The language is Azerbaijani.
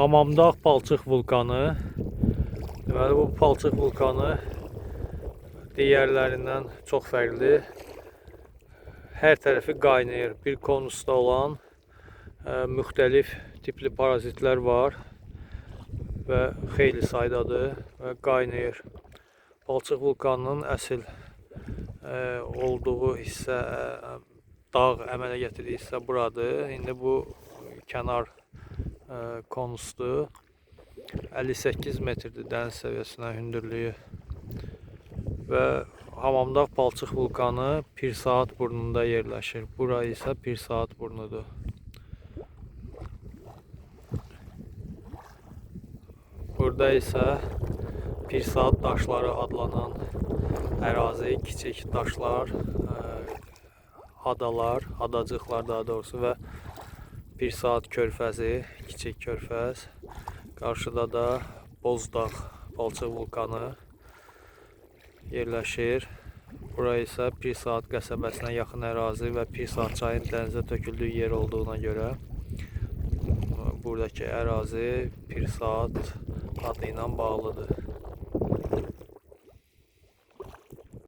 Hamamdağ palçıq vulkanı. Deməli, bu palçıq vulkanı digərlərindən çox fərqlidir. Hər tərəfi qaynayır. Bir konusda olan müxtəlif tipli parazitlər var və xeyli saydadır və qaynayır. Palçıq vulkanının əsl olduğu hissə, dağ əmələ gətirdiyi hissə buradır. İndi bu kənar konusdur. 58 metrdir dəniz səviyyəsinə hündürlüyü və Hamamdağ palçıq vulkanı Pirsaat burnunda yerləşir. Bura isə Pirsaat burnudur. Burada isə Pirsaat daşları adlanan ərazi, kiçik daşlar, adalar, adacıqlar daha doğrusu və Pirsaat körfəzi, kiçik körfəz. Qarşıda da Bozdağ palçıq vulkanı yerləşir. Bura isə Pirsaat qəsəbəsinə yaxın ərazi və Pirsaat çayın dənizə töküldüyü yer olduğuna görə buradakı ərazi Pirsaat adı ilə bağlıdır.